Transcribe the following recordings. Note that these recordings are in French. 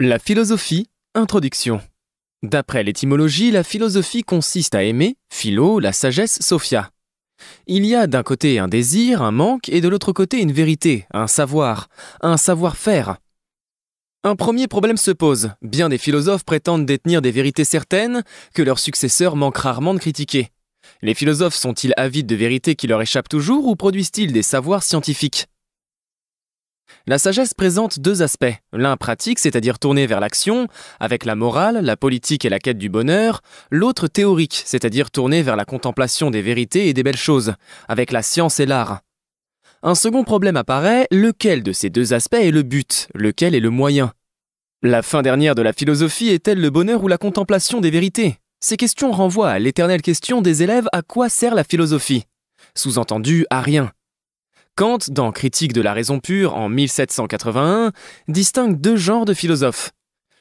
La philosophie, introduction. D'après l'étymologie, la philosophie consiste à aimer, philo, la sagesse, sophia. Il y a d'un côté un désir, un manque, et de l'autre côté une vérité, un savoir-faire. Un premier problème se pose. Bien des philosophes prétendent détenir des vérités certaines que leurs successeurs manquent rarement de critiquer. Les philosophes sont-ils avides de vérités qui leur échappent toujours ou produisent-ils des savoirs scientifiques ? La sagesse présente deux aspects, l'un pratique, c'est-à-dire tourné vers l'action, avec la morale, la politique et la quête du bonheur, l'autre théorique, c'est-à-dire tourné vers la contemplation des vérités et des belles choses, avec la science et l'art. Un second problème apparaît, lequel de ces deux aspects est le but, lequel est le moyen ? La fin dernière de la philosophie est-elle le bonheur ou la contemplation des vérités ? Ces questions renvoient à l'éternelle question des élèves à quoi sert la philosophie ? Sous-entendu, à rien. Kant, dans Critique de la raison pure en 1781, distingue deux genres de philosophes.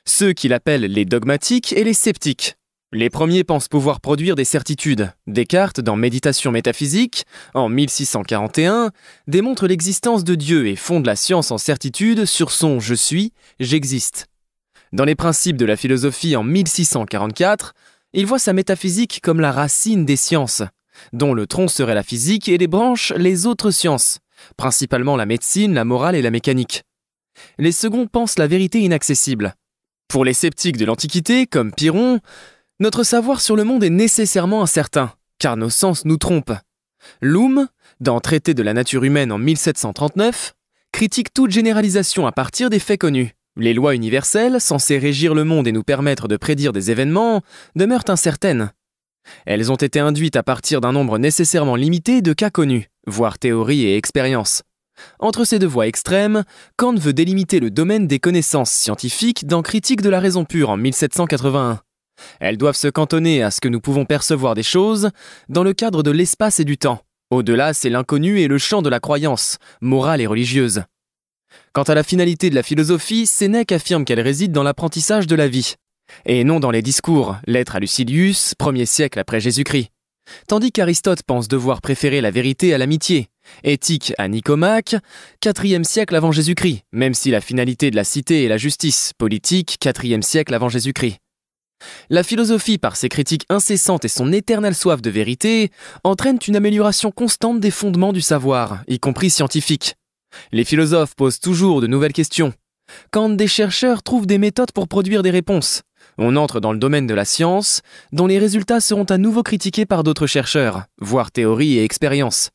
Ceux qu'il appelle les dogmatiques et les sceptiques. Les premiers pensent pouvoir produire des certitudes. Descartes, dans Méditation métaphysique, en 1641, démontre l'existence de Dieu et fonde la science en certitude sur son « je suis »,« j'existe ». Dans les principes de la philosophie en 1644, il voit sa métaphysique comme la racine des sciences, dont le tronc serait la physique et les branches les autres sciences, principalement la médecine, la morale et la mécanique. Les seconds pensent la vérité inaccessible. Pour les sceptiques de l'Antiquité, comme Pyrrhon, notre savoir sur le monde est nécessairement incertain, car nos sens nous trompent. Loom, dans Traité de la nature humaine en 1739, critique toute généralisation à partir des faits connus. Les lois universelles, censées régir le monde et nous permettre de prédire des événements, demeurent incertaines. Elles ont été induites à partir d'un nombre nécessairement limité de cas connus, voire théories et expériences. Entre ces deux voies extrêmes, Kant veut délimiter le domaine des connaissances scientifiques dans Critique de la raison pure en 1781. Elles doivent se cantonner à ce que nous pouvons percevoir des choses dans le cadre de l'espace et du temps. Au-delà, c'est l'inconnu et le champ de la croyance, morale et religieuse. Quant à la finalité de la philosophie, Sénèque affirme qu'elle réside dans l'apprentissage de la vie, et non dans les discours, lettre à Lucilius, 1er siècle après Jésus-Christ. Tandis qu'Aristote pense devoir préférer la vérité à l'amitié, Éthique à Nicomaque, 4e siècle avant Jésus-Christ, même si la finalité de la cité est la justice, Politique, 4e siècle avant Jésus-Christ. La philosophie, par ses critiques incessantes et son éternelle soif de vérité, entraîne une amélioration constante des fondements du savoir, y compris scientifique. Les philosophes posent toujours de nouvelles questions. Quand des chercheurs trouvent des méthodes pour produire des réponses, on entre dans le domaine de la science, dont les résultats seront à nouveau critiqués par d'autres chercheurs, voire théories et expériences.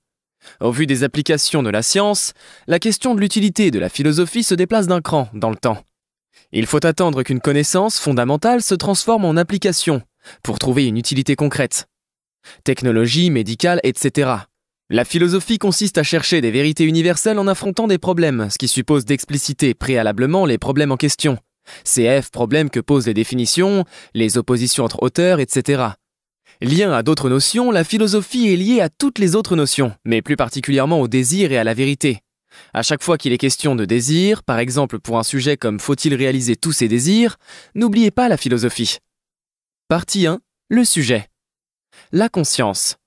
Au vu des applications de la science, la question de l'utilité de la philosophie se déplace d'un cran dans le temps. Il faut attendre qu'une connaissance fondamentale se transforme en application pour trouver une utilité concrète. Technologie, médicale, etc. La philosophie consiste à chercher des vérités universelles en affrontant des problèmes, ce qui suppose d'expliciter préalablement les problèmes en question. CF, problèmes que posent les définitions, les oppositions entre auteurs, etc. Lien à d'autres notions, la philosophie est liée à toutes les autres notions, mais plus particulièrement au désir et à la vérité. À chaque fois qu'il est question de désir, par exemple pour un sujet comme « Faut-il réaliser tous ses désirs ?», n'oubliez pas la philosophie. Partie 1. Le sujet. La conscience.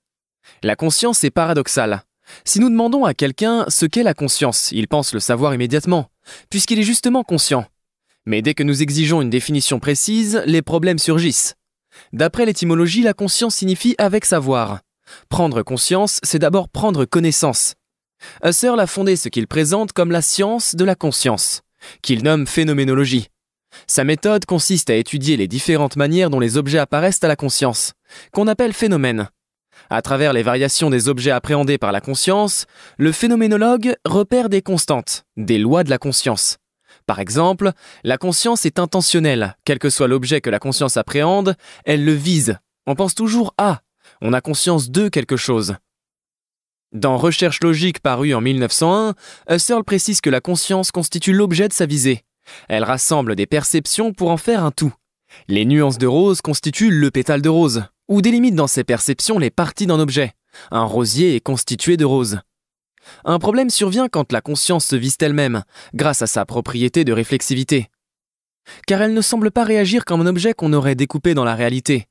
La conscience est paradoxale. Si nous demandons à quelqu'un ce qu'est la conscience, il pense le savoir immédiatement, puisqu'il est justement conscient. Mais dès que nous exigeons une définition précise, les problèmes surgissent. D'après l'étymologie, la conscience signifie avec savoir. Prendre conscience, c'est d'abord prendre connaissance. Husserl a fondé ce qu'il présente comme la science de la conscience, qu'il nomme phénoménologie. Sa méthode consiste à étudier les différentes manières dont les objets apparaissent à la conscience, qu'on appelle phénomènes. À travers les variations des objets appréhendés par la conscience, le phénoménologue repère des constantes, des lois de la conscience. Par exemple, la conscience est intentionnelle, quel que soit l'objet que la conscience appréhende, elle le vise. On pense toujours à, on a conscience de quelque chose. Dans Recherche logique paru en 1901, Husserl précise que la conscience constitue l'objet de sa visée. Elle rassemble des perceptions pour en faire un tout. Les nuances de rose constituent le pétale de rose, ou délimite dans ses perceptions les parties d'un objet. Un rosier est constitué de roses. Un problème survient quand la conscience se vise elle-même, grâce à sa propriété de réflexivité. Car elle ne semble pas réagir comme un objet qu'on aurait découpé dans la réalité.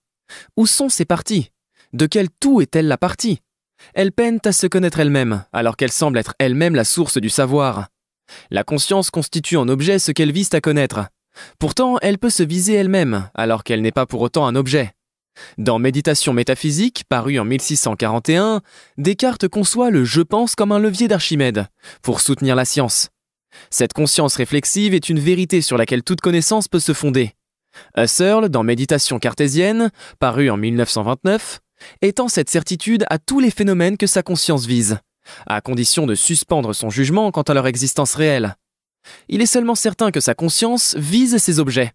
Où sont ses parties ? De quel tout est-elle la partie ? Elle peine à se connaître elle-même, alors qu'elle semble être elle-même la source du savoir. La conscience constitue en objet ce qu'elle vise à connaître. Pourtant, elle peut se viser elle-même, alors qu'elle n'est pas pour autant un objet. Dans Méditation métaphysique, paru en 1641, Descartes conçoit le « je pense » comme un levier d'Archimède, pour soutenir la science. Cette conscience réflexive est une vérité sur laquelle toute connaissance peut se fonder. Husserl, dans Méditation cartésienne, paru en 1929, étend cette certitude à tous les phénomènes que sa conscience vise, à condition de suspendre son jugement quant à leur existence réelle. Il est seulement certain que sa conscience vise ces objets.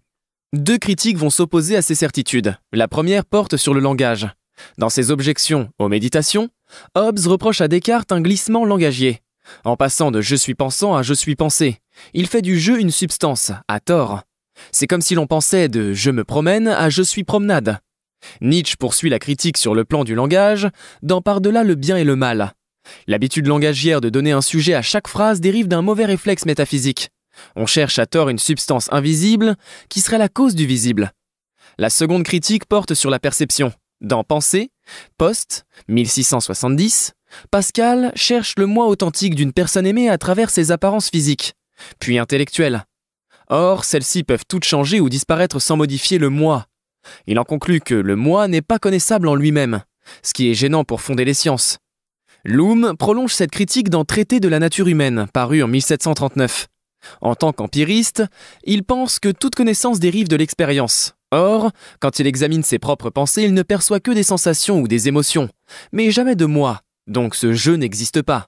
Deux critiques vont s'opposer à ces certitudes. La première porte sur le langage. Dans ses objections aux méditations, Hobbes reproche à Descartes un glissement langagier. En passant de « je suis pensant » à « je suis pensé », il fait du « je » une substance, à tort. C'est comme si l'on pensait de « je me promène » à « je suis promenade ». Nietzsche poursuit la critique sur le plan du langage, dans Par-delà le bien et le mal. L'habitude langagière de donner un sujet à chaque phrase dérive d'un mauvais réflexe métaphysique. On cherche à tort une substance invisible qui serait la cause du visible. La seconde critique porte sur la perception. Dans Pensée, Post, 1670, Pascal cherche le moi authentique d'une personne aimée à travers ses apparences physiques, puis intellectuelles. Or, celles-ci peuvent toutes changer ou disparaître sans modifier le moi. Il en conclut que le moi n'est pas connaissable en lui-même, ce qui est gênant pour fonder les sciences. Loom prolonge cette critique dans Traité de la nature humaine, paru en 1739. En tant qu'empiriste, il pense que toute connaissance dérive de l'expérience. Or, quand il examine ses propres pensées, il ne perçoit que des sensations ou des émotions, mais jamais de moi, donc ce « je » n'existe pas.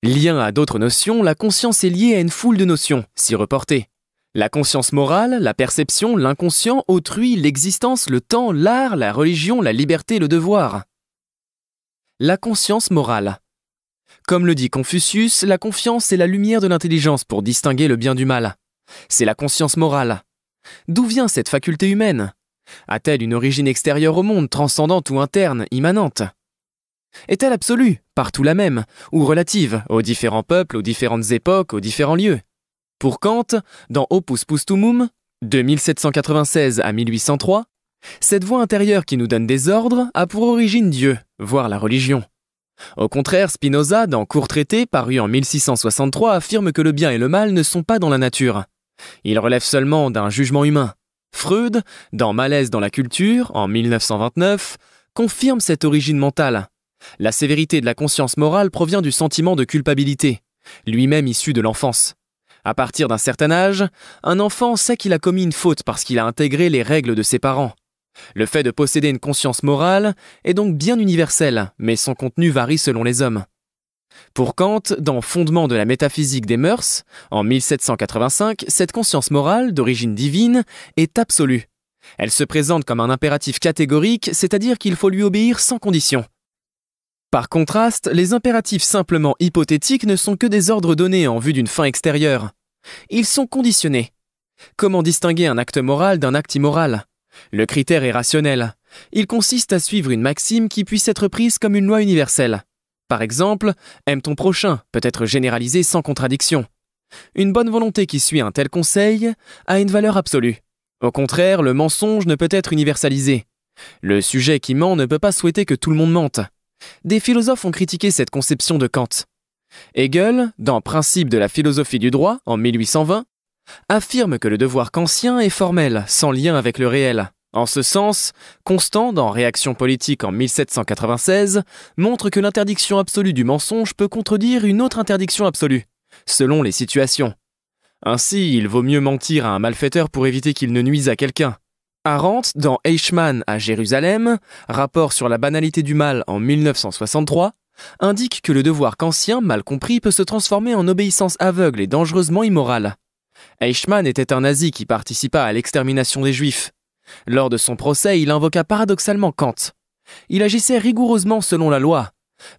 Lien à d'autres notions, la conscience est liée à une foule de notions, si reportées. La conscience morale, la perception, l'inconscient, autrui, l'existence, le temps, l'art, la religion, la liberté, le devoir. La conscience morale. Comme le dit Confucius, la confiance est la lumière de l'intelligence pour distinguer le bien du mal. C'est la conscience morale. D'où vient cette faculté humaine? A-t-elle une origine extérieure au monde, transcendante ou interne, immanente? Est-elle absolue, partout la même, ou relative, aux différents peuples, aux différentes époques, aux différents lieux? Pour Kant, dans Opus Posthumum, de 1796 à 1803, cette voix intérieure qui nous donne des ordres a pour origine Dieu, voire la religion. Au contraire, Spinoza, dans Court Traité, paru en 1663, affirme que le bien et le mal ne sont pas dans la nature. Il relève seulement d'un jugement humain. Freud, dans Malaise dans la culture, en 1929, confirme cette origine mentale. La sévérité de la conscience morale provient du sentiment de culpabilité, lui-même issu de l'enfance. À partir d'un certain âge, un enfant sait qu'il a commis une faute parce qu'il a intégré les règles de ses parents. Le fait de posséder une conscience morale est donc bien universel, mais son contenu varie selon les hommes. Pour Kant, dans Fondement de la métaphysique des mœurs, en 1785, cette conscience morale, d'origine divine, est absolue. Elle se présente comme un impératif catégorique, c'est-à-dire qu'il faut lui obéir sans condition. Par contraste, les impératifs simplement hypothétiques ne sont que des ordres donnés en vue d'une fin extérieure. Ils sont conditionnés. Comment distinguer un acte moral d'un acte immoral? Le critère est rationnel. Il consiste à suivre une maxime qui puisse être prise comme une loi universelle. Par exemple, aime ton prochain peut être généralisé sans contradiction. Une bonne volonté qui suit un tel conseil a une valeur absolue. Au contraire, le mensonge ne peut être universalisé. Le sujet qui ment ne peut pas souhaiter que tout le monde mente. Des philosophes ont critiqué cette conception de Kant. Hegel, dans Principe de la philosophie du droit, en 1820, affirme que le devoir kantien est formel, sans lien avec le réel. En ce sens, Constant, dans Réaction politique en 1796, montre que l'interdiction absolue du mensonge peut contredire une autre interdiction absolue, selon les situations. Ainsi, il vaut mieux mentir à un malfaiteur pour éviter qu'il ne nuise à quelqu'un. Arendt, dans Eichmann à Jérusalem, rapport sur la banalité du mal en 1963, indique que le devoir kantien, mal compris, peut se transformer en obéissance aveugle et dangereusement immorale. Eichmann était un nazi qui participa à l'extermination des Juifs. Lors de son procès, il invoqua paradoxalement Kant. Il agissait rigoureusement selon la loi,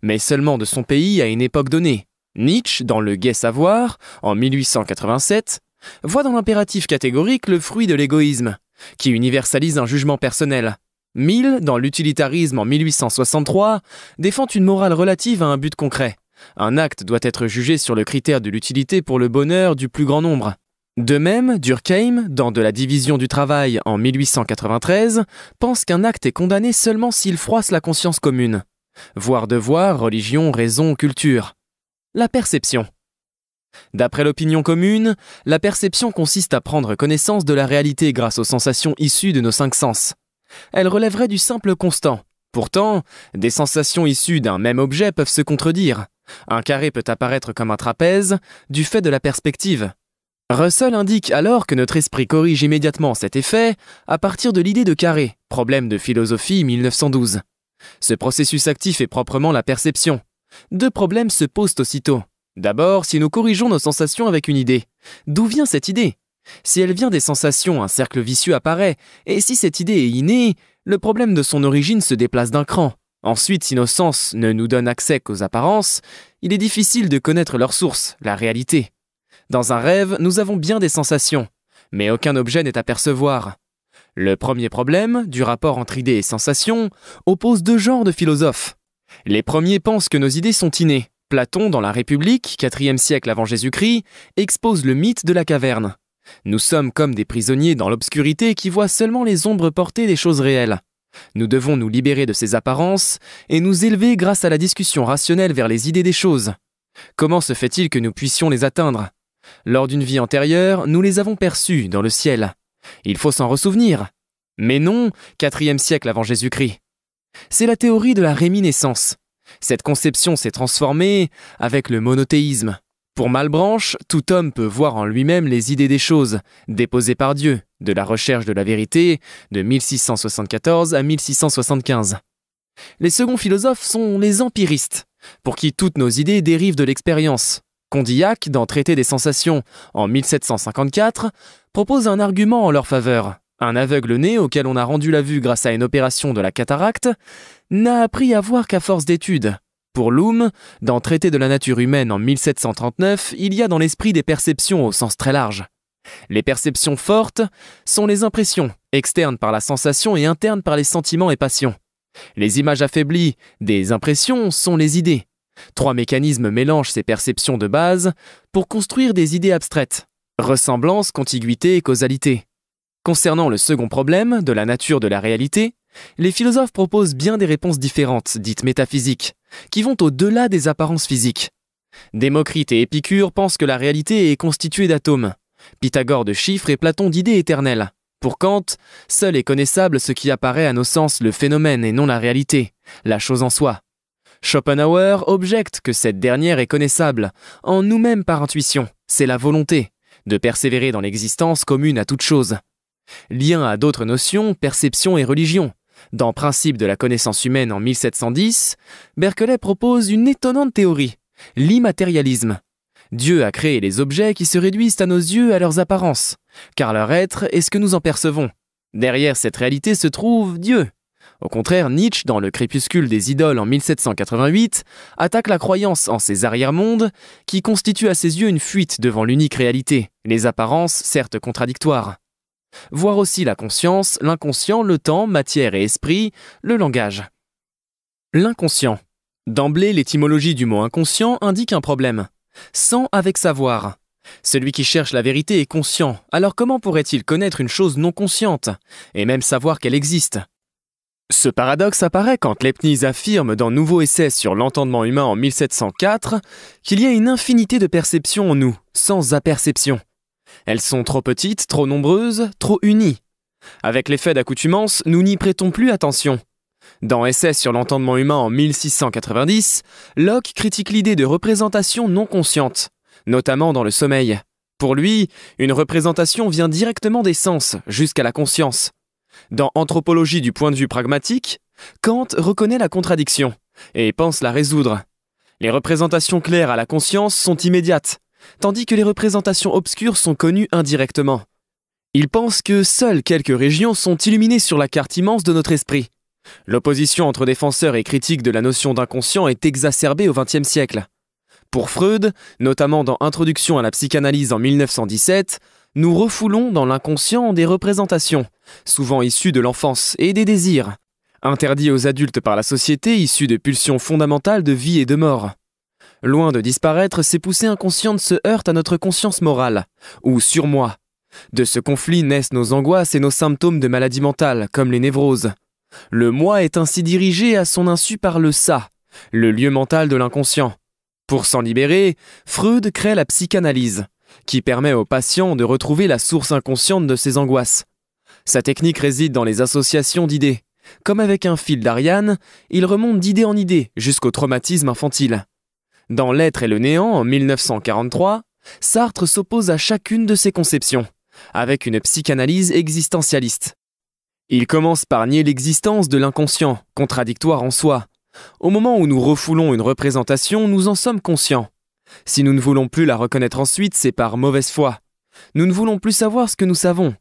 mais seulement de son pays à une époque donnée. Nietzsche, dans Le Gai Savoir, en 1887, voit dans l'impératif catégorique le fruit de l'égoïsme, qui universalise un jugement personnel. Mill, dans L'utilitarisme en 1863, défend une morale relative à un but concret. Un acte doit être jugé sur le critère de l'utilité pour le bonheur du plus grand nombre. De même, Durkheim, dans De la division du travail en 1893, pense qu'un acte est condamné seulement s'il froisse la conscience commune. Voir devoir, religion, raison, culture. La perception. D'après l'opinion commune, la perception consiste à prendre connaissance de la réalité grâce aux sensations issues de nos cinq sens. Elle relèverait du simple constant. Pourtant, des sensations issues d'un même objet peuvent se contredire. Un carré peut apparaître comme un trapèze du fait de la perspective. Russell indique alors que notre esprit corrige immédiatement cet effet à partir de l'idée de carré, problème de philosophie 1912. Ce processus actif est proprement la perception. Deux problèmes se posent aussitôt. D'abord, si nous corrigeons nos sensations avec une idée, d'où vient cette idée? Si elle vient des sensations, un cercle vicieux apparaît, et si cette idée est innée, le problème de son origine se déplace d'un cran. Ensuite, si nos sens ne nous donnent accès qu'aux apparences, il est difficile de connaître leur source, la réalité. Dans un rêve, nous avons bien des sensations, mais aucun objet n'est à percevoir. Le premier problème, du rapport entre idées et sensations, oppose deux genres de philosophes. Les premiers pensent que nos idées sont innées. Platon, dans la République, 4e siècle avant Jésus-Christ, expose le mythe de la caverne. Nous sommes comme des prisonniers dans l'obscurité qui voient seulement les ombres portées des choses réelles. Nous devons nous libérer de ces apparences et nous élever grâce à la discussion rationnelle vers les idées des choses. Comment se fait-il que nous puissions les atteindre? Lors d'une vie antérieure, nous les avons perçues dans le ciel. Il faut s'en ressouvenir. Mais non, 4e siècle avant Jésus-Christ. C'est la théorie de la réminiscence. Cette conception s'est transformée avec le monothéisme. Pour Malebranche, tout homme peut voir en lui-même les idées des choses, déposées par Dieu, de la recherche de la vérité, de 1674 à 1675. Les seconds philosophes sont les empiristes, pour qui toutes nos idées dérivent de l'expérience. Condillac, dans Traité des sensations, en 1754, propose un argument en leur faveur. Un aveugle-né, auquel on a rendu la vue grâce à une opération de la cataracte, n'a appris à voir qu'à force d'études. Pour Loom, dans Traité de la nature humaine en 1739, il y a dans l'esprit des perceptions au sens très large. Les perceptions fortes sont les impressions, externes par la sensation et internes par les sentiments et passions. Les images affaiblies des impressions sont les idées. Trois mécanismes mélangent ces perceptions de base pour construire des idées abstraites: ressemblance, contiguïté et causalité. Concernant le second problème, de la nature de la réalité, les philosophes proposent bien des réponses différentes, dites métaphysiques, qui vont au-delà des apparences physiques. Démocrite et Épicure pensent que la réalité est constituée d'atomes, Pythagore de chiffres et Platon d'idées éternelles. Pour Kant, seul est connaissable ce qui apparaît à nos sens, le phénomène et non la réalité, la chose en soi. Schopenhauer objecte que cette dernière est connaissable en nous-mêmes par intuition, c'est la volonté de persévérer dans l'existence commune à toute chose. Lien à d'autres notions, perception et religion. Dans Principe de la connaissance humaine en 1710, Berkeley propose une étonnante théorie, l'immatérialisme. Dieu a créé les objets qui se réduisent à nos yeux à leurs apparences, car leur être est ce que nous en percevons. Derrière cette réalité se trouve Dieu. Au contraire, Nietzsche, dans Le crépuscule des idoles en 1788, attaque la croyance en ces arrière-mondes qui constituent à ses yeux une fuite devant l'unique réalité, les apparences certes contradictoires. Voir aussi la conscience, l'inconscient, le temps, matière et esprit, le langage. L'inconscient. D'emblée, l'étymologie du mot inconscient indique un problème. Sans avec savoir. Celui qui cherche la vérité est conscient, alors comment pourrait-il connaître une chose non consciente, et même savoir qu'elle existe? Ce paradoxe apparaît quand Leibniz affirme dans Nouveau essai sur l'entendement humain en 1704 qu'il y a une infinité de perceptions en nous, sans aperception. Elles sont trop petites, trop nombreuses, trop unies. Avec l'effet d'accoutumance, nous n'y prêtons plus attention. Dans Essai sur l'entendement humain en 1690, Locke critique l'idée de représentation non consciente, notamment dans le sommeil. Pour lui, une représentation vient directement des sens, jusqu'à la conscience. Dans Anthropologie du point de vue pragmatique, Kant reconnaît la contradiction et pense la résoudre. Les représentations claires à la conscience sont immédiates, tandis que les représentations obscures sont connues indirectement. Il pense que seules quelques régions sont illuminées sur la carte immense de notre esprit. L'opposition entre défenseurs et critiques de la notion d'inconscient est exacerbée au XXe siècle. Pour Freud, notamment dans Introduction à la psychanalyse en 1917, nous refoulons dans l'inconscient des représentations, souvent issues de l'enfance et des désirs, interdits aux adultes par la société, issus de pulsions fondamentales de vie et de mort. Loin de disparaître, ces poussées inconscientes se heurtent à notre conscience morale, ou surmoi. De ce conflit naissent nos angoisses et nos symptômes de maladie mentale, comme les névroses. Le moi est ainsi dirigé à son insu par le ça, le lieu mental de l'inconscient. Pour s'en libérer, Freud crée la psychanalyse, qui permet aux patients de retrouver la source inconsciente de ses angoisses. Sa technique réside dans les associations d'idées. Comme avec un fil d'Ariane, il remonte d'idée en idée jusqu'au traumatisme infantile. Dans L'être et le néant, en 1943, Sartre s'oppose à chacune de ces conceptions, avec une psychanalyse existentialiste. Il commence par nier l'existence de l'inconscient, contradictoire en soi. Au moment où nous refoulons une représentation, nous en sommes conscients. Si nous ne voulons plus la reconnaître ensuite, c'est par mauvaise foi. Nous ne voulons plus savoir ce que nous savons.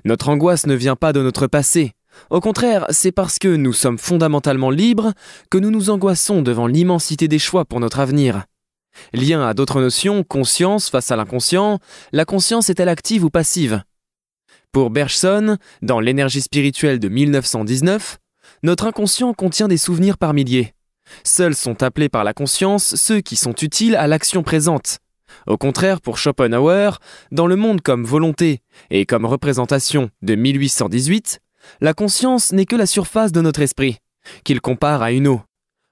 Notre angoisse ne vient pas de notre passé. Au contraire, c'est parce que nous sommes fondamentalement libres que nous nous angoissons devant l'immensité des choix pour notre avenir. Lien à d'autres notions, conscience face à l'inconscient, la conscience est-elle active ou passive? Pour Bergson, dans L'énergie spirituelle de 1919, notre inconscient contient des souvenirs par milliers. Seuls sont appelés par la conscience ceux qui sont utiles à l'action présente. Au contraire, pour Schopenhauer, dans Le monde comme volonté et comme représentation de 1818, la conscience n'est que la surface de notre esprit, qu'il compare à une eau.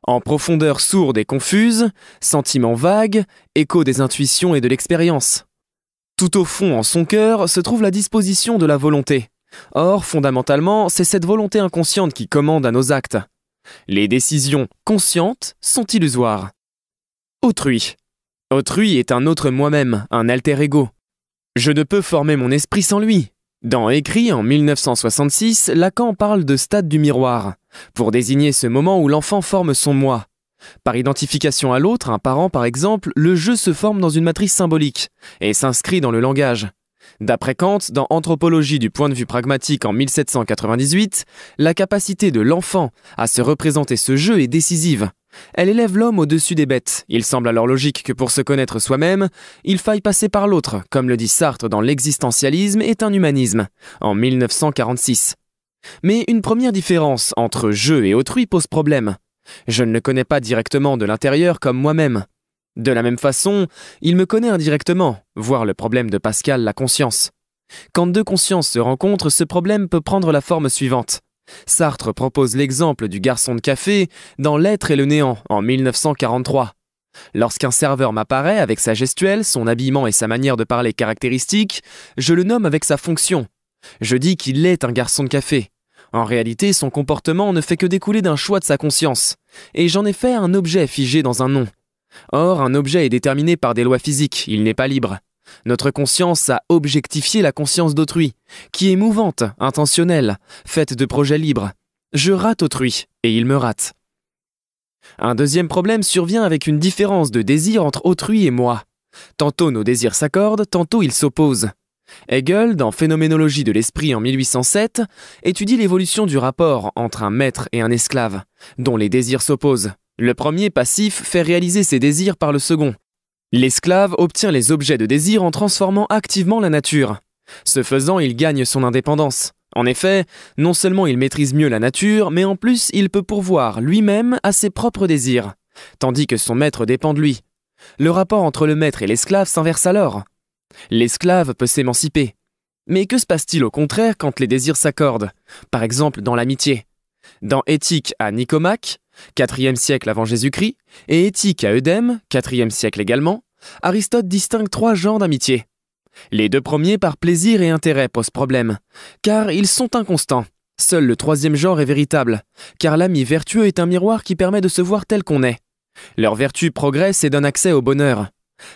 En profondeur sourde et confuse, sentiment vague, écho des intuitions et de l'expérience. Tout au fond, en son cœur, se trouve la disposition de la volonté. Or, fondamentalement, c'est cette volonté inconsciente qui commande à nos actes. Les décisions conscientes sont illusoires. Autrui. Autrui est un autre moi-même, un alter ego. Je ne peux former mon esprit sans lui. Dans Écrit en 1966, Lacan parle de stade du miroir, pour désigner ce moment où l'enfant forme son moi. Par identification à l'autre, un parent par exemple, le je se forme dans une matrice symbolique et s'inscrit dans le langage. D'après Kant, dans Anthropologie du point de vue pragmatique en 1798, la capacité de l'enfant à se représenter ce je est décisive. Elle élève l'homme au-dessus des bêtes. Il semble alors logique que pour se connaître soi-même, il faille passer par l'autre, comme le dit Sartre dans L'existentialisme est un humanisme, en 1946. Mais une première différence entre je et autrui pose problème. Je ne le connais pas directement de l'intérieur comme moi-même. De la même façon, il me connaît indirectement, voire le problème de Pascal, la conscience. Quand deux consciences se rencontrent, ce problème peut prendre la forme suivante. Sartre propose l'exemple du garçon de café dans L'être et le néant en 1943. Lorsqu'un serveur m'apparaît avec sa gestuelle, son habillement et sa manière de parler caractéristiques, je le nomme avec sa fonction. Je dis qu'il est un garçon de café. En réalité, son comportement ne fait que découler d'un choix de sa conscience, et j'en ai fait un objet figé dans un nom. Or, un objet est déterminé par des lois physiques, il n'est pas libre. Notre conscience a objectifié la conscience d'autrui, qui est mouvante, intentionnelle, faite de projets libres. Je rate autrui, et il me rate. Un deuxième problème survient avec une différence de désir entre autrui et moi. Tantôt nos désirs s'accordent, tantôt ils s'opposent. Hegel, dans Phénoménologie de l'esprit en 1807, étudie l'évolution du rapport entre un maître et un esclave, dont les désirs s'opposent. Le premier, passif, fait réaliser ses désirs par le second. L'esclave obtient les objets de désir en transformant activement la nature. Ce faisant, il gagne son indépendance. En effet, non seulement il maîtrise mieux la nature, mais en plus il peut pourvoir lui-même à ses propres désirs, tandis que son maître dépend de lui. Le rapport entre le maître et l'esclave s'inverse alors. L'esclave peut s'émanciper. Mais que se passe-t-il au contraire quand les désirs s'accordent, par exemple dans l'amitié? Dans Éthique à Nicomaque, 4e siècle avant Jésus-Christ, et Éthique à Eudème, 4e siècle également, Aristote distingue 3 genres d'amitié. Les 2 premiers par plaisir et intérêt posent problème, car ils sont inconstants. Seul le 3e genre est véritable, car l'ami vertueux est un miroir qui permet de se voir tel qu'on est. Leur vertu progresse et donne accès au bonheur.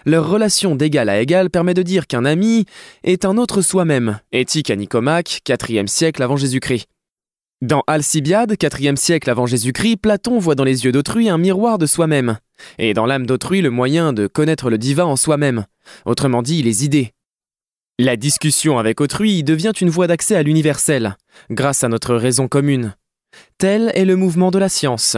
Leur relation d'égal à égal permet de dire qu'un ami est un autre soi-même. Éthique à Nicomaque, 4e siècle avant Jésus-Christ. Dans Alcibiade, 4e siècle avant Jésus-Christ, Platon voit dans les yeux d'autrui un miroir de soi-même, et dans l'âme d'autrui le moyen de connaître le divin en soi-même, autrement dit les idées. La discussion avec autrui devient une voie d'accès à l'universel, grâce à notre raison commune. Tel est le mouvement de la science.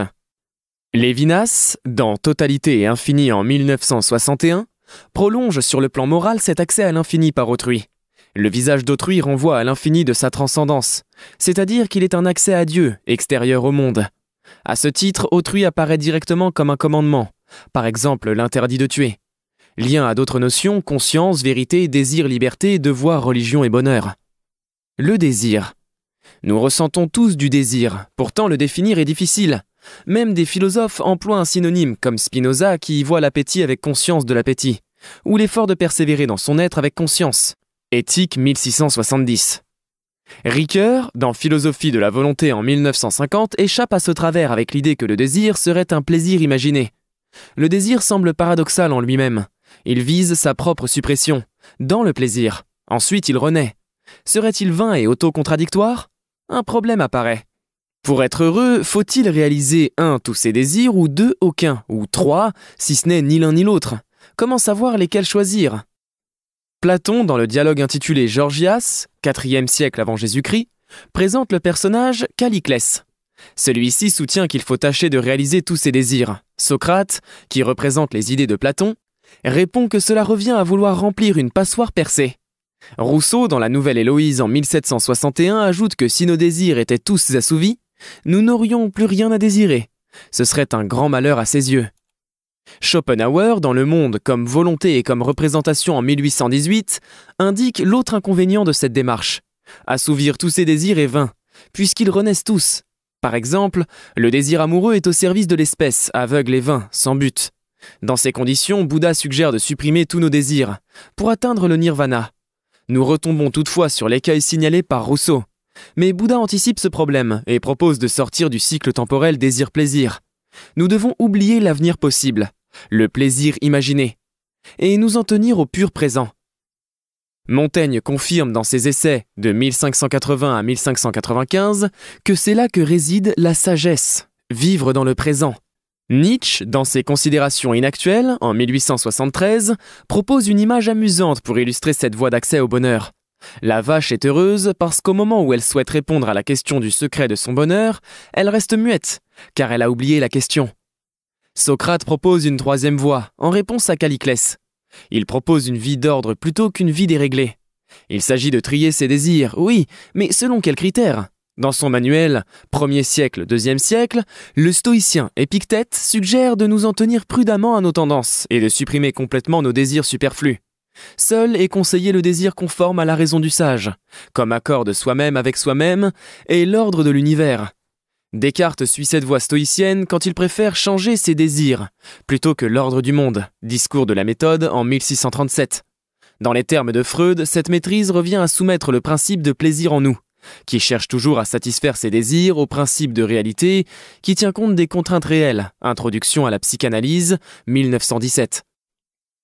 Lévinas, dans Totalité et infini en 1961, prolonge sur le plan moral cet accès à l'infini par autrui. Le visage d'autrui renvoie à l'infini de sa transcendance, c'est-à-dire qu'il est un accès à Dieu, extérieur au monde. À ce titre, autrui apparaît directement comme un commandement, par exemple l'interdit de tuer. Lien à d'autres notions, conscience, vérité, désir, liberté, devoir, religion et bonheur. Le désir. Nous ressentons tous du désir, pourtant le définir est difficile. Même des philosophes emploient un synonyme, comme Spinoza qui y voit l'appétit avec conscience de l'appétit, ou l'effort de persévérer dans son être avec conscience. Éthique 1670. Ricoeur, dans Philosophie de la volonté en 1950, échappe à ce travers avec l'idée que le désir serait un plaisir imaginé. Le désir semble paradoxal en lui-même. Il vise sa propre suppression, dans le plaisir. Ensuite, il renaît. Serait-il vain et auto-contradictoire ? Un problème apparaît. Pour être heureux, faut-il réaliser 1. Tous ses désirs, ou 2. Aucun, ou 3. Si ce n'est ni l'un ni l'autre ? Comment savoir lesquels choisir ? Platon, dans le dialogue intitulé Gorgias, 4e siècle avant Jésus-Christ, présente le personnage Calliclès. Celui-ci soutient qu'il faut tâcher de réaliser tous ses désirs. Socrate, qui représente les idées de Platon, répond que cela revient à vouloir remplir une passoire percée. Rousseau, dans la Nouvelle Héloïse en 1761, ajoute que si nos désirs étaient tous assouvis, nous n'aurions plus rien à désirer. Ce serait un grand malheur à ses yeux. Schopenhauer, dans Le Monde comme volonté et comme représentation en 1818, indique l'autre inconvénient de cette démarche. Assouvir tous ses désirs est vain, puisqu'ils renaissent tous. Par exemple, le désir amoureux est au service de l'espèce, aveugle et vain, sans but. Dans ces conditions, Bouddha suggère de supprimer tous nos désirs, pour atteindre le nirvana. Nous retombons toutefois sur l'écueil signalé par Rousseau. Mais Bouddha anticipe ce problème et propose de sortir du cycle temporel désir-plaisir. Nous devons oublier l'avenir possible, le plaisir imaginé, et nous en tenir au pur présent. Montaigne confirme dans ses essais de 1580 à 1595 que c'est là que réside la sagesse, vivre dans le présent. Nietzsche, dans ses Considérations inactuelles, en 1873, propose une image amusante pour illustrer cette voie d'accès au bonheur. La vache est heureuse parce qu'au moment où elle souhaite répondre à la question du secret de son bonheur, elle reste muette, car elle a oublié la question. Socrate propose une troisième voie, en réponse à Calliclès. Il propose une vie d'ordre plutôt qu'une vie déréglée. Il s'agit de trier ses désirs, oui, mais selon quels critères ? Dans son manuel « 1er siècle, 2e siècle », le stoïcien Épictète suggère de nous en tenir prudemment à nos tendances et de supprimer complètement nos désirs superflus. Seul est conseillé le désir conforme à la raison du sage, comme accord de soi-même avec soi-même et l'ordre de l'univers. Descartes suit cette voie stoïcienne quand il préfère changer ses désirs, plutôt que l'ordre du monde, discours de la méthode en 1637. Dans les termes de Freud, cette maîtrise revient à soumettre le principe de plaisir en nous, qui cherche toujours à satisfaire ses désirs au principe de réalité, qui tient compte des contraintes réelles, introduction à la psychanalyse, 1917.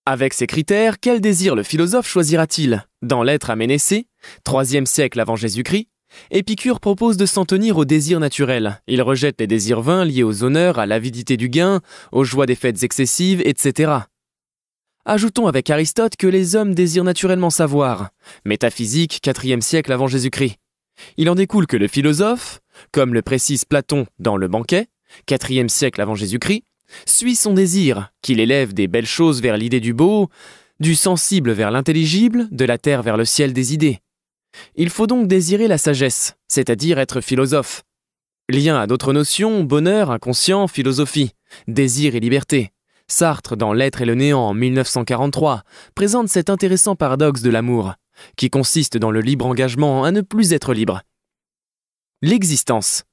Avec ces critères, quel désir le philosophe choisira-t-il ? Dans l'Être à Ménécée, 3e siècle avant Jésus-Christ, Épicure propose de s'en tenir aux désirs naturels. Il rejette les désirs vains liés aux honneurs, à l'avidité du gain, aux joies des fêtes excessives, etc. Ajoutons avec Aristote que les hommes désirent naturellement savoir. Métaphysique, 4e siècle avant Jésus-Christ. Il en découle que le philosophe, comme le précise Platon dans Le Banquet, 4e siècle avant Jésus-Christ, suit son désir, qu'il élève des belles choses vers l'idée du beau, du sensible vers l'intelligible, de la terre vers le ciel des idées. Il faut donc désirer la sagesse, c'est-à-dire être philosophe. Lien à d'autres notions, bonheur, inconscient, philosophie, désir et liberté. Sartre, dans L'être et le néant en 1943, présente cet intéressant paradoxe de l'amour, qui consiste dans le libre engagement à ne plus être libre. L'existence.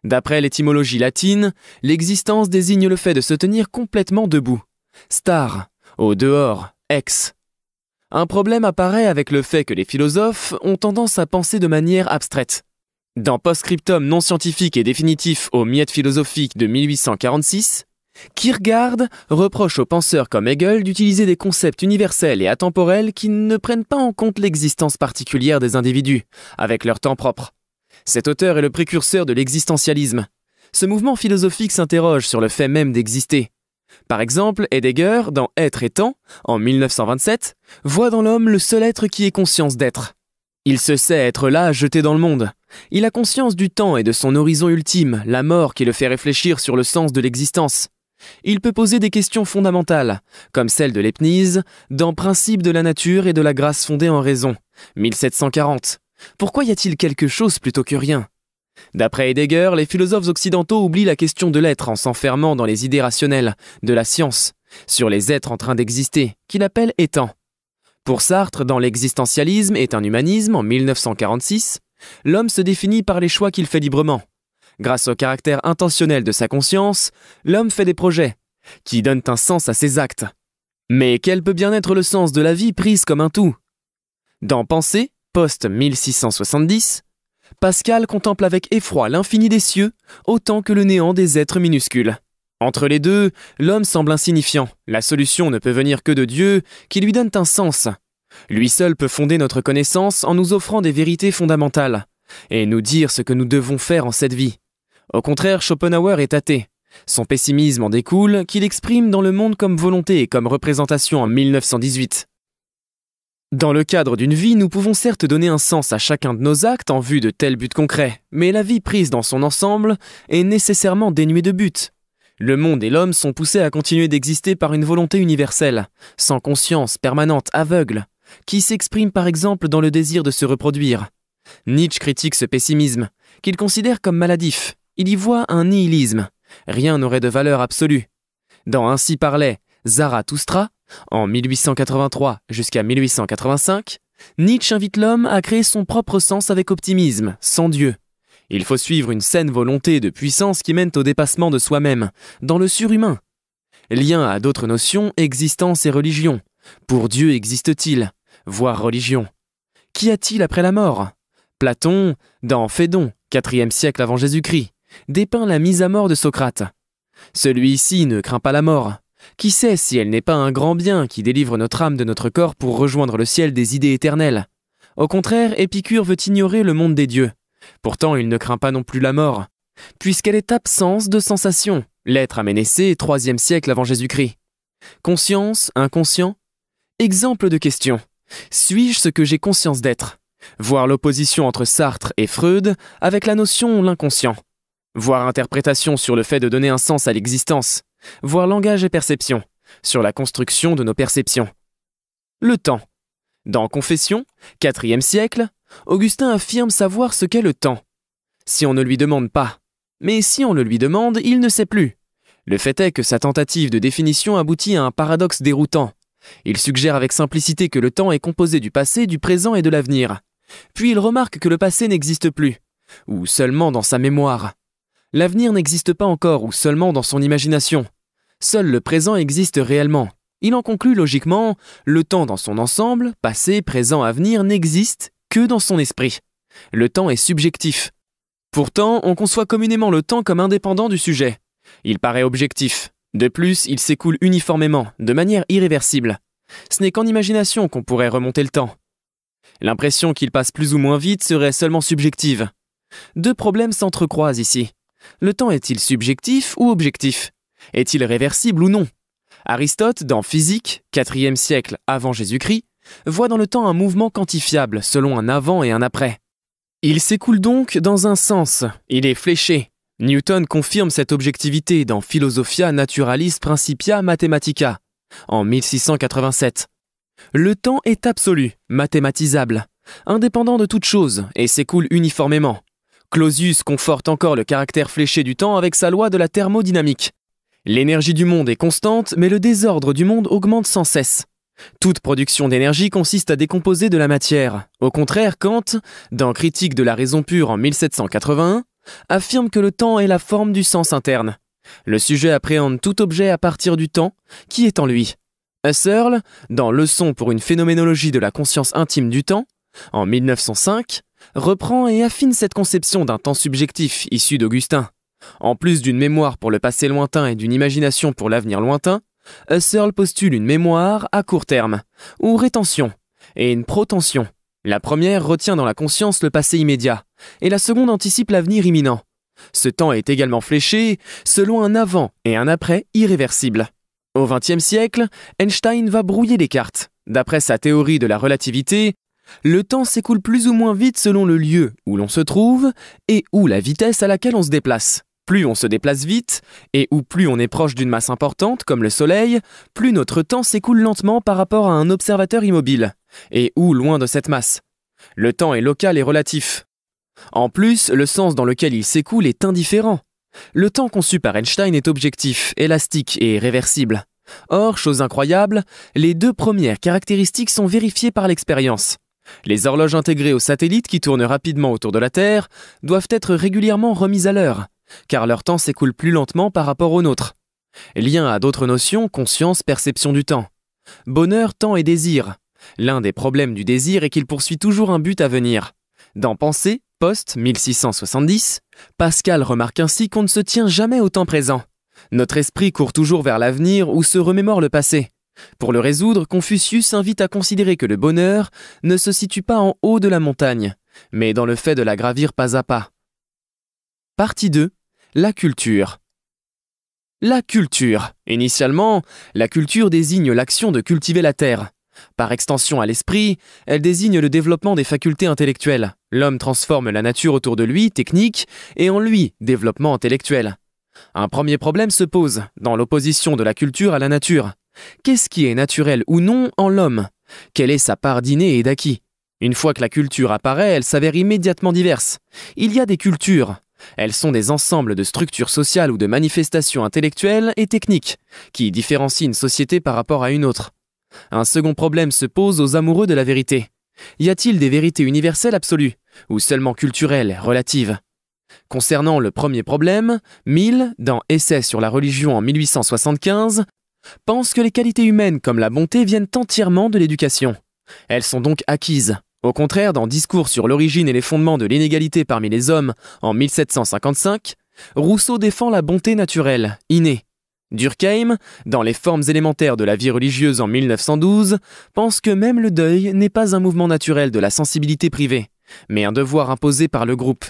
D'après l'étymologie latine, l'existence désigne le fait de se tenir complètement debout. Star, au dehors, ex. Un problème apparaît avec le fait que les philosophes ont tendance à penser de manière abstraite. Dans Post-scriptum non scientifique et définitif aux miettes philosophiques de 1846, Kierkegaard reproche aux penseurs comme Hegel d'utiliser des concepts universels et atemporels qui ne prennent pas en compte l'existence particulière des individus, avec leur temps propre. Cet auteur est le précurseur de l'existentialisme. Ce mouvement philosophique s'interroge sur le fait même d'exister. Par exemple, Heidegger, dans Être et temps, en 1927, voit dans l'homme le seul être qui ait conscience d'être. Il se sait être là, jeté dans le monde. Il a conscience du temps et de son horizon ultime, la mort qui le fait réfléchir sur le sens de l'existence. Il peut poser des questions fondamentales, comme celle de Leibniz, dans Principe de la nature et de la grâce fondée en raison, 1740. Pourquoi y a-t-il quelque chose plutôt que rien ? D'après Heidegger, les philosophes occidentaux oublient la question de l'être en s'enfermant dans les idées rationnelles, de la science, sur les êtres en train d'exister, qu'il appelle étant. Pour Sartre, dans L'existentialisme est un humanisme, en 1946, l'homme se définit par les choix qu'il fait librement. Grâce au caractère intentionnel de sa conscience, l'homme fait des projets, qui donnent un sens à ses actes. Mais quel peut bien être le sens de la vie prise comme un tout? Dans Pensées, post 1670, Pascal contemple avec effroi l'infini des cieux, autant que le néant des êtres minuscules. Entre les deux, l'homme semble insignifiant. La solution ne peut venir que de Dieu, qui lui donne un sens. Lui seul peut fonder notre connaissance en nous offrant des vérités fondamentales, et nous dire ce que nous devons faire en cette vie. Au contraire, Schopenhauer est athée. Son pessimisme en découle, qu'il exprime dans Le Monde comme volonté et comme représentation en 1918. Dans le cadre d'une vie, nous pouvons certes donner un sens à chacun de nos actes en vue de tels buts concrets, mais la vie prise dans son ensemble est nécessairement dénuée de but. Le monde et l'homme sont poussés à continuer d'exister par une volonté universelle, sans conscience, permanente, aveugle, qui s'exprime par exemple dans le désir de se reproduire. Nietzsche critique ce pessimisme, qu'il considère comme maladif. Il y voit un nihilisme. Rien n'aurait de valeur absolue. Dans Ainsi parlait Zarathustra, en 1883 jusqu'à 1885, Nietzsche invite l'homme à créer son propre sens avec optimisme, sans Dieu. Il faut suivre une saine volonté de puissance qui mène au dépassement de soi-même, dans le surhumain. Lien à d'autres notions, existence et religion. Pour Dieu existe-t-il, voire religion. Qu'y a-t-il après la mort? Platon, dans Phédon, 4e siècle avant Jésus-Christ, dépeint la mise à mort de Socrate. Celui-ci ne craint pas la mort. Qui sait si elle n'est pas un grand bien qui délivre notre âme de notre corps pour rejoindre le ciel des idées éternelles? Au contraire, Épicure veut ignorer le monde des dieux. Pourtant, il ne craint pas non plus la mort, puisqu'elle est absence de sensation. L'être à Ménécée, 3e siècle avant Jésus-Christ. Conscience, inconscient? Exemple de question. Suis-je ce que j'ai conscience d'être? Voir l'opposition entre Sartre et Freud avec la notion l'inconscient. Voir interprétation sur le fait de donner un sens à l'existence. Voir langage et perception, sur la construction de nos perceptions. Le temps. Dans Confessions, 4e siècle, Augustin affirme savoir ce qu'est le temps. Si on ne lui demande pas. Mais si on le lui demande, il ne sait plus. Le fait est que sa tentative de définition aboutit à un paradoxe déroutant. Il suggère avec simplicité que le temps est composé du passé, du présent et de l'avenir. Puis il remarque que le passé n'existe plus, ou seulement dans sa mémoire. L'avenir n'existe pas encore, ou seulement dans son imagination. Seul le présent existe réellement. Il en conclut logiquement, le temps dans son ensemble, passé, présent, avenir, n'existe que dans son esprit. Le temps est subjectif. Pourtant, on conçoit communément le temps comme indépendant du sujet. Il paraît objectif. De plus, il s'écoule uniformément, de manière irréversible. Ce n'est qu'en imagination qu'on pourrait remonter le temps. L'impression qu'il passe plus ou moins vite serait seulement subjective. Deux problèmes s'entrecroisent ici. Le temps est-il subjectif ou objectif? Est-il réversible ou non? Aristote, dans Physique, 4e siècle avant Jésus-Christ, voit dans le temps un mouvement quantifiable selon un avant et un après. Il s'écoule donc dans un sens, il est fléché. Newton confirme cette objectivité dans Philosophia Naturalis Principia Mathematica, en 1687. Le temps est absolu, mathématisable, indépendant de toute chose et s'écoule uniformément. Clausius conforte encore le caractère fléché du temps avec sa loi de la thermodynamique. L'énergie du monde est constante, mais le désordre du monde augmente sans cesse. Toute production d'énergie consiste à décomposer de la matière. Au contraire, Kant, dans Critique de la raison pure en 1781, affirme que le temps est la forme du sens interne. Le sujet appréhende tout objet à partir du temps qui est en lui. Husserl, dans Leçon pour une phénoménologie de la conscience intime du temps, en 1905, reprend et affine cette conception d'un temps subjectif issu d'Augustin. En plus d'une mémoire pour le passé lointain et d'une imagination pour l'avenir lointain, Husserl postule une mémoire à court terme, ou rétention, et une protension. La première retient dans la conscience le passé immédiat, et la seconde anticipe l'avenir imminent. Ce temps est également fléché selon un avant et un après irréversible. Au XXe siècle, Einstein va brouiller les cartes. D'après sa théorie de la relativité, le temps s'écoule plus ou moins vite selon le lieu où l'on se trouve et ou la vitesse à laquelle on se déplace. Plus on se déplace vite, et ou plus on est proche d'une masse importante, comme le Soleil, plus notre temps s'écoule lentement par rapport à un observateur immobile, et ou loin de cette masse. Le temps est local et relatif. En plus, le sens dans lequel il s'écoule est indifférent. Le temps conçu par Einstein est objectif, élastique et réversible. Or, chose incroyable, les deux premières caractéristiques sont vérifiées par l'expérience. Les horloges intégrées aux satellites qui tournent rapidement autour de la Terre doivent être régulièrement remises à l'heure, car leur temps s'écoule plus lentement par rapport au nôtre. Lien à d'autres notions, conscience, perception du temps. Bonheur, temps et désir. L'un des problèmes du désir est qu'il poursuit toujours un but à venir. Dans Pensée, post 1670, Pascal remarque ainsi qu'on ne se tient jamais au temps présent. Notre esprit court toujours vers l'avenir ou se remémore le passé. Pour le résoudre, Confucius invite à considérer que le bonheur ne se situe pas en haut de la montagne, mais dans le fait de la gravir pas à pas. Partie 2. La culture. La culture. Initialement, la culture désigne l'action de cultiver la terre. Par extension à l'esprit, elle désigne le développement des facultés intellectuelles. L'homme transforme la nature autour de lui, technique, et en lui, développement intellectuel. Un premier problème se pose, dans l'opposition de la culture à la nature. Qu'est-ce qui est naturel ou non en l'homme? Quelle est sa part d'inné et d'acquis? Une fois que la culture apparaît, elle s'avère immédiatement diverse. Il y a des cultures. Elles sont des ensembles de structures sociales ou de manifestations intellectuelles et techniques qui différencient une société par rapport à une autre. Un second problème se pose aux amoureux de la vérité. Y a-t-il des vérités universelles absolues ou seulement culturelles, relatives? Concernant le premier problème, Mill, dans Essai sur la religion en 1875, pense que les qualités humaines comme la bonté viennent entièrement de l'éducation. Elles sont donc acquises. Au contraire, dans Discours sur l'origine et les fondements de l'inégalité parmi les hommes en 1755, Rousseau défend la bonté naturelle, innée. Durkheim, dans Les formes élémentaires de la vie religieuse en 1912, pense que même le deuil n'est pas un mouvement naturel de la sensibilité privée, mais un devoir imposé par le groupe.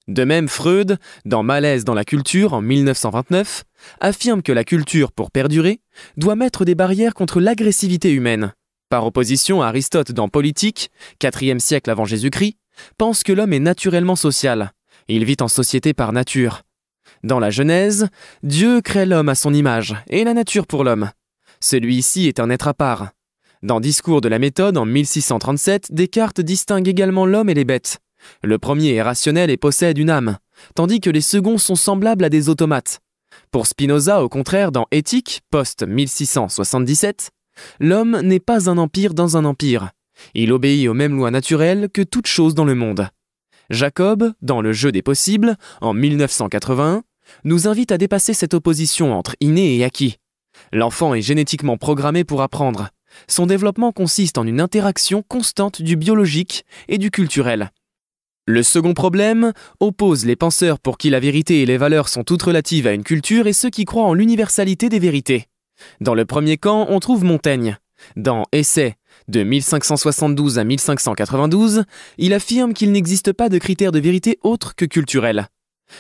De même, Freud, dans Malaise dans la culture en 1929, affirme que la culture, pour perdurer, doit mettre des barrières contre l'agressivité humaine. Par opposition, Aristote, dans Politique, 4e siècle avant Jésus-Christ, pense que l'homme est naturellement social. Il vit en société par nature. Dans la Genèse, Dieu crée l'homme à son image et la nature pour l'homme. Celui-ci est un être à part. Dans Discours de la méthode en 1637, Descartes distingue également l'homme et les bêtes. Le premier est rationnel et possède une âme, tandis que les seconds sont semblables à des automates. Pour Spinoza, au contraire, dans Éthique, post 1677, l'homme n'est pas un empire dans un empire. Il obéit aux mêmes lois naturelles que toute chose dans le monde. Jacob, dans Le jeu des possibles, en 1981, nous invite à dépasser cette opposition entre inné et acquis. L'enfant est génétiquement programmé pour apprendre. Son développement consiste en une interaction constante du biologique et du culturel. Le second problème oppose les penseurs pour qui la vérité et les valeurs sont toutes relatives à une culture et ceux qui croient en l'universalité des vérités. Dans le premier camp, on trouve Montaigne. Dans Essai, de 1572 à 1592, il affirme qu'il n'existe pas de critères de vérité autres que culturels.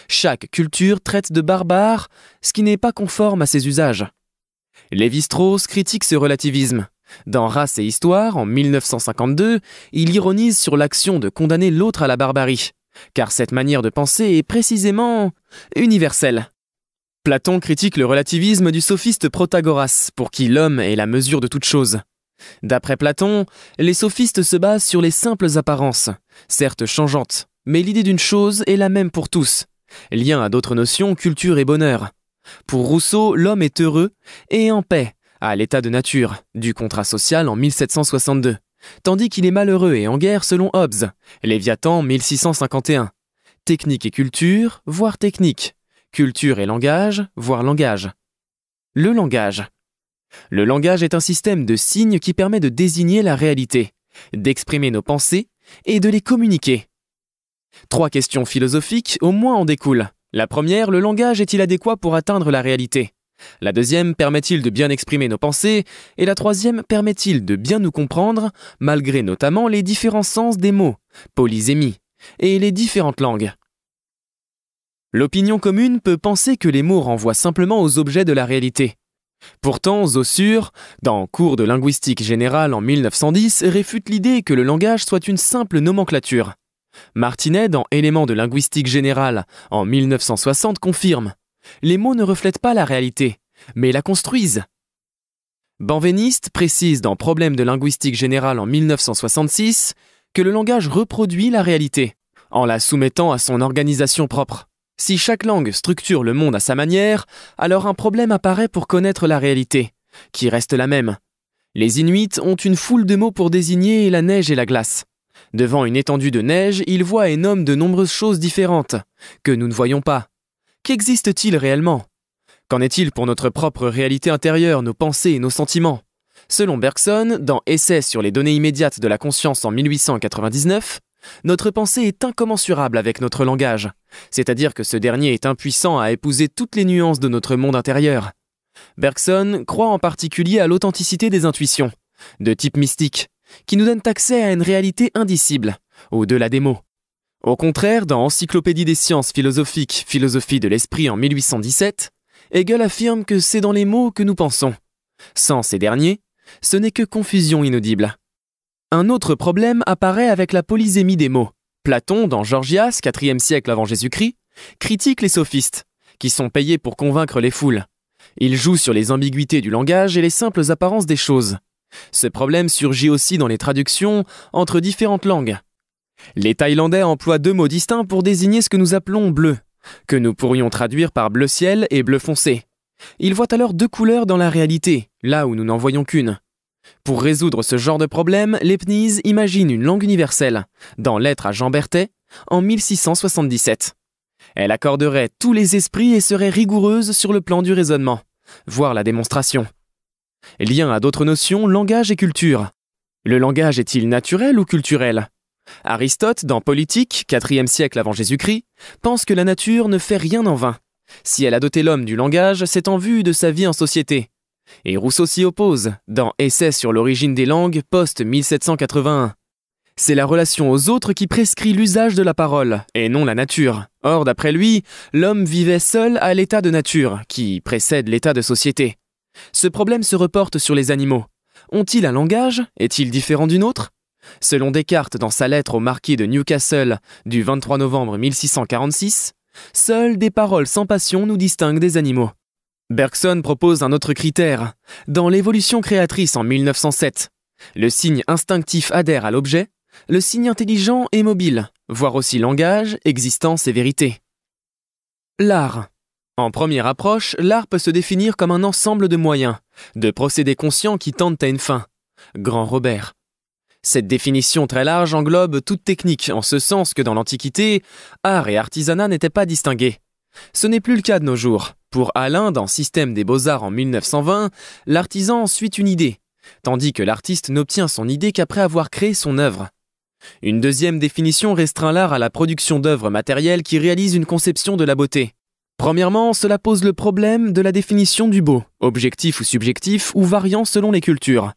Chaque culture traite de barbare ce qui n'est pas conforme à ses usages. Lévi-Strauss critique ce relativisme. Dans Race et Histoire, en 1952, il ironise sur l'action de condamner l'autre à la barbarie, car cette manière de penser est précisément universelle. Platon critique le relativisme du sophiste Protagoras, pour qui l'homme est la mesure de toute chose. D'après Platon, les sophistes se basent sur les simples apparences, certes changeantes, mais l'idée d'une chose est la même pour tous. Lien à d'autres notions, culture et bonheur. Pour Rousseau, l'homme est heureux et en paix, à l'état de nature, du contrat social en 1762, tandis qu'il est malheureux et en guerre selon Hobbes, Léviathan 1651. Technique et culture, voire technique. Culture et langage, voire langage. Le langage. Le langage est un système de signes qui permet de désigner la réalité, d'exprimer nos pensées et de les communiquer. 3 questions philosophiques au moins en découlent. La première, le langage est-il adéquat pour atteindre la réalité? La deuxième, permet-il de bien exprimer nos pensées? Et la troisième, permet-il de bien nous comprendre, malgré notamment les différents sens des mots, polysémie, et les différentes langues? L'opinion commune peut penser que les mots renvoient simplement aux objets de la réalité. Pourtant, Saussure, dans Cours de linguistique générale en 1910, réfute l'idée que le langage soit une simple nomenclature. Martinet, dans Éléments de linguistique générale en 1960, confirme: les mots ne reflètent pas la réalité, mais la construisent. Benveniste précise dans Problèmes de linguistique générale en 1966 que le langage reproduit la réalité, en la soumettant à son organisation propre. Si chaque langue structure le monde à sa manière, alors un problème apparaît pour connaître la réalité, qui reste la même. Les Inuits ont une foule de mots pour désigner la neige et la glace. Devant une étendue de neige, il voit et nomme de nombreuses choses différentes, que nous ne voyons pas. Qu'existe-t-il réellement? Qu'en est-il pour notre propre réalité intérieure, nos pensées et nos sentiments? Selon Bergson, dans Essai sur les données immédiates de la conscience en 1899, notre pensée est incommensurable avec notre langage, c'est-à-dire que ce dernier est impuissant à épouser toutes les nuances de notre monde intérieur. Bergson croit en particulier à l'authenticité des intuitions, de type mystique, qui nous donnent accès à une réalité indicible, au-delà des mots. Au contraire, dans Encyclopédie des sciences philosophiques, Philosophie de l'esprit en 1817, Hegel affirme que c'est dans les mots que nous pensons. Sans ces derniers, ce n'est que confusion inaudible. Un autre problème apparaît avec la polysémie des mots. Platon, dans Gorgias, 4e siècle avant Jésus-Christ, critique les sophistes, qui sont payés pour convaincre les foules. Il joue sur les ambiguïtés du langage et les simples apparences des choses. Ce problème surgit aussi dans les traductions entre différentes langues. Les Thaïlandais emploient deux mots distincts pour désigner ce que nous appelons bleu, que nous pourrions traduire par bleu ciel et bleu foncé. Ils voient alors deux couleurs dans la réalité, là où nous n'en voyons qu'une. Pour résoudre ce genre de problème, Leibniz imagine une langue universelle, dans Lettres à Jean Berthet, en 1677. Elle accorderait tous les esprits et serait rigoureuse sur le plan du raisonnement, voire la démonstration. Lien à d'autres notions, langage et culture. Le langage est-il naturel ou culturel? Aristote, dans Politique, 4e siècle avant Jésus-Christ, pense que la nature ne fait rien en vain. Si elle a doté l'homme du langage, c'est en vue de sa vie en société. Et Rousseau s'y oppose, dans Essai sur l'origine des langues, post-1781. C'est la relation aux autres qui prescrit l'usage de la parole, et non la nature. Or, d'après lui, l'homme vivait seul à l'état de nature, qui précède l'état de société. Ce problème se reporte sur les animaux. Ont-ils un langage? Est-il différent d'une autre? Selon Descartes dans sa lettre au marquis de Newcastle du 23 novembre 1646, seules des paroles sans passion nous distinguent des animaux. Bergson propose un autre critère. Dans l'évolution créatrice en 1907, le signe instinctif adhère à l'objet, le signe intelligent est mobile, voire aussi langage, existence et vérité. L'art. En première approche, l'art peut se définir comme un ensemble de moyens, de procédés conscients qui tendent à une fin. Grand Robert. Cette définition très large englobe toute technique, en ce sens que dans l'Antiquité, art et artisanat n'étaient pas distingués. Ce n'est plus le cas de nos jours. Pour Alain, dans Système des Beaux-Arts en 1920, l'artisan suit une idée, tandis que l'artiste n'obtient son idée qu'après avoir créé son œuvre. Une deuxième définition restreint l'art à la production d'œuvres matérielles qui réalisent une conception de la beauté. Premièrement, cela pose le problème de la définition du beau, objectif ou subjectif, ou variant selon les cultures.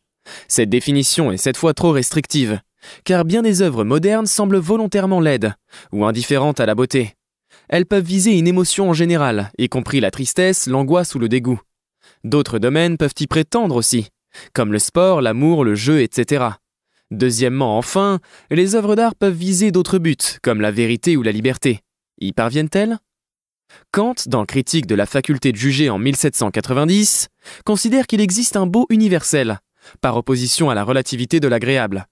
Cette définition est cette fois trop restrictive, car bien des œuvres modernes semblent volontairement laides, ou indifférentes à la beauté. Elles peuvent viser une émotion en général, y compris la tristesse, l'angoisse ou le dégoût. D'autres domaines peuvent y prétendre aussi, comme le sport, l'amour, le jeu, etc. Deuxièmement, enfin, les œuvres d'art peuvent viser d'autres buts, comme la vérité ou la liberté. Y parviennent-elles? Kant, dans Critique de la faculté de juger en 1790, considère qu'il existe un beau universel, par opposition à la relativité de l'agréable.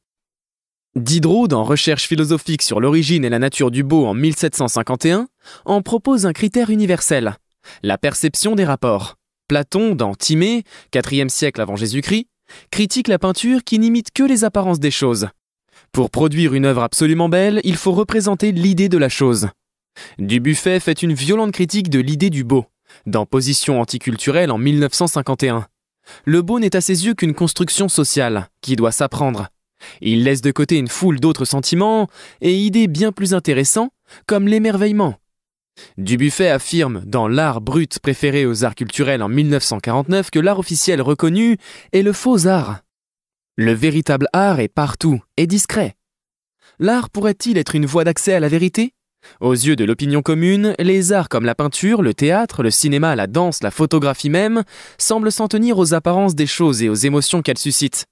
Diderot, dans Recherche philosophique sur l'origine et la nature du beau en 1751, en propose un critère universel, la perception des rapports. Platon, dans Timée, 4e siècle avant Jésus-Christ, critique la peinture qui n'imite que les apparences des choses. Pour produire une œuvre absolument belle, il faut représenter l'idée de la chose. Dubuffet fait une violente critique de l'idée du beau, dans Position anticulturelle en 1951. Le beau n'est à ses yeux qu'une construction sociale, qui doit s'apprendre. Il laisse de côté une foule d'autres sentiments et idées bien plus intéressants, comme l'émerveillement. Dubuffet affirme, dans L'art brut préféré aux arts culturels en 1949, que l'art officiel reconnu est le faux art. Le véritable art est partout et discret. L'art pourrait-il être une voie d'accès à la vérité? Aux yeux de l'opinion commune, les arts comme la peinture, le théâtre, le cinéma, la danse, la photographie même, semblent s'en tenir aux apparences des choses et aux émotions qu'elles suscitent.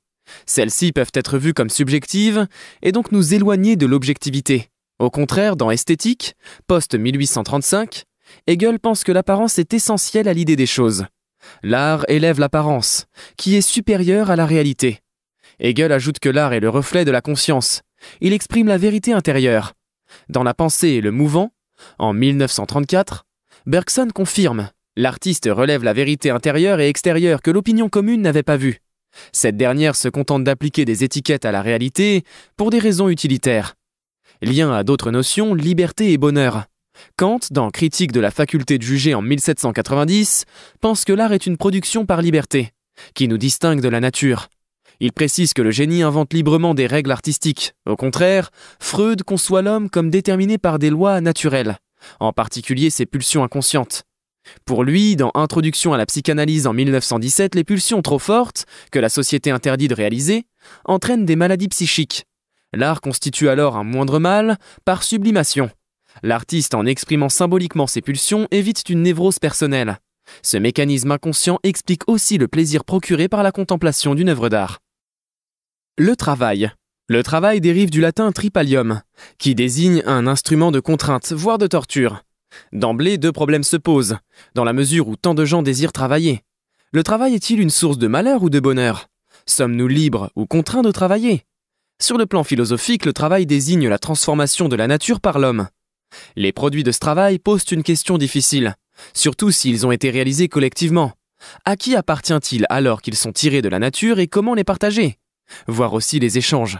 Celles-ci peuvent être vues comme subjectives et donc nous éloigner de l'objectivité. Au contraire, dans Esthétique, post-1835, Hegel pense que l'apparence est essentielle à l'idée des choses. L'art élève l'apparence, qui est supérieure à la réalité. Hegel ajoute que l'art est le reflet de la conscience. Il exprime la vérité intérieure. Dans La pensée et le mouvant, en 1934, Bergson confirme « L'artiste relève la vérité intérieure et extérieure que l'opinion commune n'avait pas vue. Cette dernière se contente d'appliquer des étiquettes à la réalité pour des raisons utilitaires. Lien à d'autres notions, liberté et bonheur. Kant, dans Critique de la faculté de juger en 1790, pense que l'art est une production par liberté, qui nous distingue de la nature. Il précise que le génie invente librement des règles artistiques. Au contraire, Freud conçoit l'homme comme déterminé par des lois naturelles, en particulier ses pulsions inconscientes. Pour lui, dans Introduction à la psychanalyse en 1917, les pulsions trop fortes, que la société interdit de réaliser, entraînent des maladies psychiques. L'art constitue alors un moindre mal par sublimation. L'artiste, en exprimant symboliquement ses pulsions, évite une névrose personnelle. Ce mécanisme inconscient explique aussi le plaisir procuré par la contemplation d'une œuvre d'art. Le travail. Le travail dérive du latin tripalium, qui désigne un instrument de contrainte, voire de torture. D'emblée, deux problèmes se posent, dans la mesure où tant de gens désirent travailler. Le travail est-il une source de malheur ou de bonheur? Sommes-nous libres ou contraints de travailler? Sur le plan philosophique, le travail désigne la transformation de la nature par l'homme. Les produits de ce travail posent une question difficile, surtout s'ils ont été réalisés collectivement. À qui appartient-il alors qu'ils sont tirés de la nature et comment les partager? Voir aussi les échanges.